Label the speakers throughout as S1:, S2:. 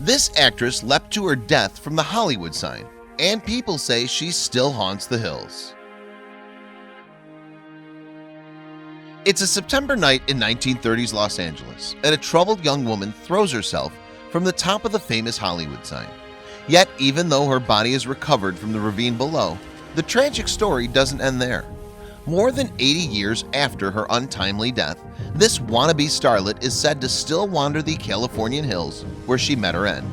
S1: This actress leapt to her death from the Hollywood sign, and people say she still haunts the hills. It's a September night in 1930s Los Angeles, and a troubled young woman throws herself from the top of the famous Hollywood sign. Yet, even though her body is recovered from the ravine below, the tragic story doesn't end there. More than 80 years after her untimely death, this wannabe starlet is said to still wander the Californian hills where she met her end.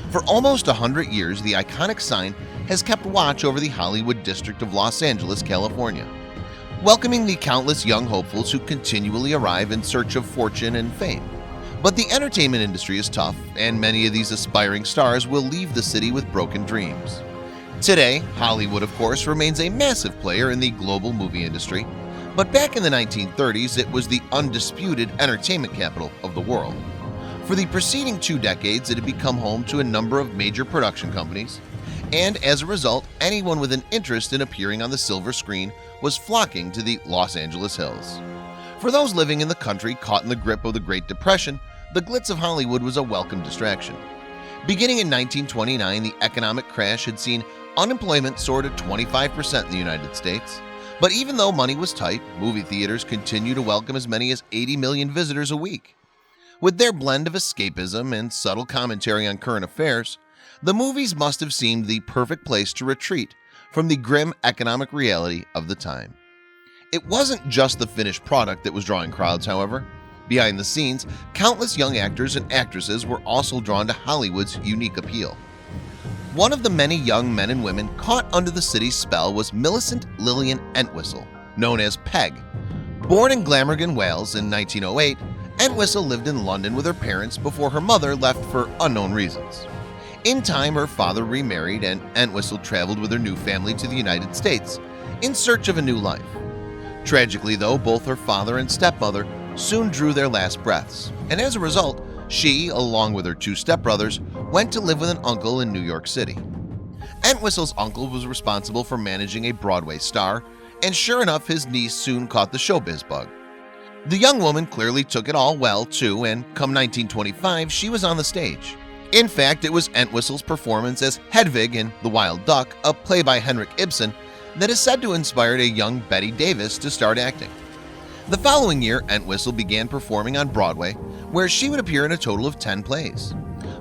S1: For almost 100 years, the iconic sign has kept watch over the Hollywood district of Los Angeles, California, welcoming the countless young hopefuls who continually arrive in search of fortune and fame. But the entertainment industry is tough, and many of these aspiring stars will leave the city with broken dreams. Today, Hollywood, of course, remains a massive player in the global movie industry, but back in the 1930s, it was the undisputed entertainment capital of the world. For the preceding 2 decades, it had become home to a number of major production companies, and as a result, anyone with an interest in appearing on the silver screen was flocking to the Los Angeles hills. For those living in the country caught in the grip of the Great Depression, the glitz of Hollywood was a welcome distraction. Beginning in 1929, the economic crash had seen unemployment soar to 25% in the United States. But even though money was tight, movie theaters continue to welcome as many as 80 million visitors a week. With their blend of escapism and subtle commentary on current affairs, the movies must have seemed the perfect place to retreat from the grim economic reality of the time. It wasn't just the finished product that was drawing crowds, however. Behind the scenes, countless young actors and actresses were also drawn to Hollywood's unique appeal. One of the many young men and women caught under the city's spell was Millicent Lillian Entwistle, known as Peg. Born in Glamorgan, Wales in 1908, Entwistle lived in London with her parents before her mother left for unknown reasons. In time, her father remarried, and Entwistle traveled with her new family to the United States in search of a new life. Tragically, though, both her father and stepmother soon drew their last breaths, and as a result, she, along with her 2 stepbrothers, went to live with an uncle in New York City. Entwistle's uncle was responsible for managing a Broadway star, and sure enough, his niece soon caught the showbiz bug. The young woman clearly took it all well, too, and come 1925, she was on the stage. In fact, it was Entwistle's performance as Hedvig in The Wild Duck, a play by Henrik Ibsen, that is said to have inspired a young Bette Davis to start acting. The following year, Entwistle began performing on Broadway, where she would appear in a total of 10 plays.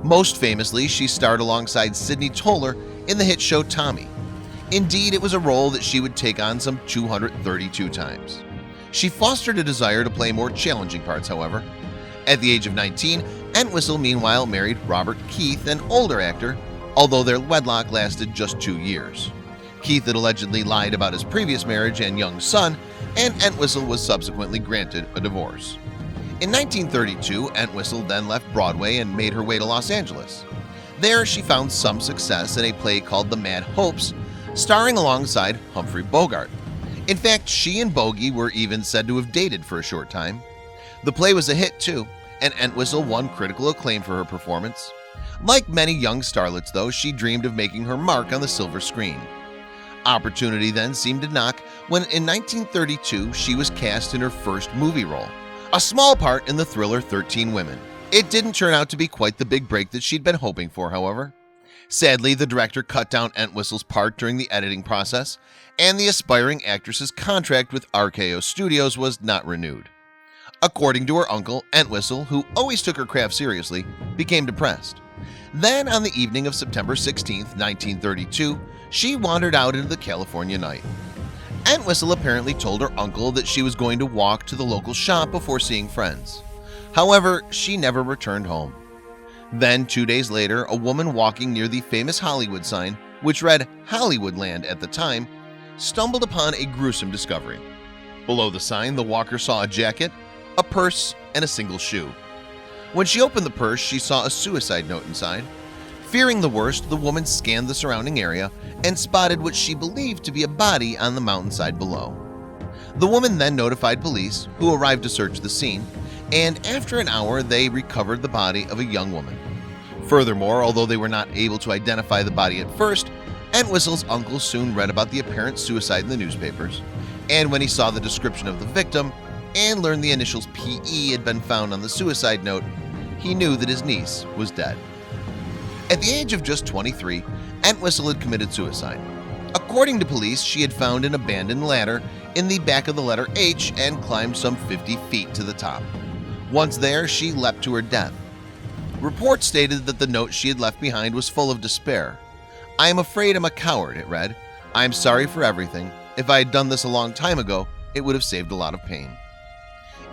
S1: Most famously, she starred alongside Sidney Toler in the hit show Tommy. Indeed, it was a role that she would take on some 232 times. She fostered a desire to play more challenging parts, however. At the age of 19, Entwistle meanwhile married Robert Keith, an older actor, although their wedlock lasted just 2 years. Keith had allegedly lied about his previous marriage and young son, and Entwistle was subsequently granted a divorce. In 1932, Entwistle then left Broadway and made her way to Los Angeles. There, she found some success in a play called The Mad Hopes, starring alongside Humphrey Bogart. In fact, she and Bogey were even said to have dated for a short time. The play was a hit too, and Entwistle won critical acclaim for her performance. Like many young starlets, though, she dreamed of making her mark on the silver screen. Opportunity then seemed to knock when in 1932 she was cast in her first movie role, a small part in the thriller 13 Women. It didn't turn out to be quite the big break that she'd been hoping for, however. Sadly, the director cut down Entwistle's part during the editing process, and the aspiring actress's contract with RKO Studios was not renewed. According to her uncle, Entwistle, who always took her craft seriously, became depressed. Then, on the evening of September 16, 1932, she wandered out into the California night. Entwistle apparently told her uncle that she was going to walk to the local shop before seeing friends. However, she never returned home. Then, 2 days later, a woman walking near the famous Hollywood sign, which read Hollywoodland at the time, stumbled upon a gruesome discovery. Below the sign, the walker saw a jacket, a purse, and a single shoe. When she opened the purse, she saw a suicide note inside. Fearing the worst, the woman scanned the surrounding area and spotted what she believed to be a body on the mountainside below. The woman then notified police, who arrived to search the scene, and after an hour they recovered the body of a young woman. Furthermore, although they were not able to identify the body at first, Entwistle's uncle soon read about the apparent suicide in the newspapers, and when he saw the description of the victim and learned the initials PE had been found on the suicide note, he knew that his niece was dead. At the age of just 23, Entwistle had committed suicide. According to police, she had found an abandoned ladder in the back of the letter H and climbed some 50 feet to the top. Once there, she leapt to her death. Reports stated that the note she had left behind was full of despair. "I am afraid I'm a coward," it read. "I am sorry for everything. If I had done this a long time ago, it would have saved a lot of pain."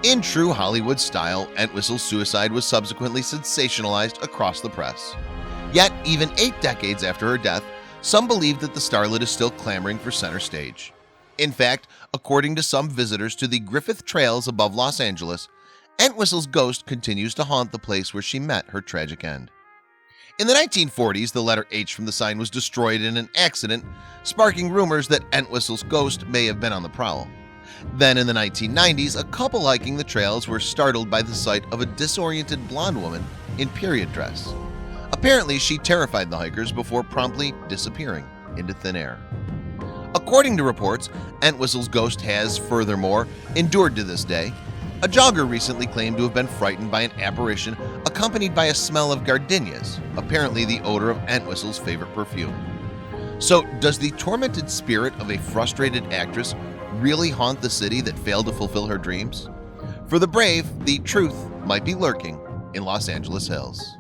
S1: In true Hollywood style, Entwistle's suicide was subsequently sensationalized across the press. Yet, even 8 decades after her death, some believe that the starlet is still clamoring for center stage. In fact, according to some visitors to the Griffith Trails above Los Angeles, Entwistle's ghost continues to haunt the place where she met her tragic end. In the 1940s, the letter H from the sign was destroyed in an accident, sparking rumors that Entwistle's ghost may have been on the prowl. Then in the 1990s, a couple hiking the trails were startled by the sight of a disoriented blonde woman in period dress. Apparently, she terrified the hikers before promptly disappearing into thin air. According to reports, Entwistle's ghost has, furthermore, endured to this day. A jogger recently claimed to have been frightened by an apparition accompanied by a smell of gardenias, apparently the odor of Entwistle's favorite perfume. So, does the tormented spirit of a frustrated actress really haunt the city that failed to fulfill her dreams? For the brave, the truth might be lurking in Los Angeles hills.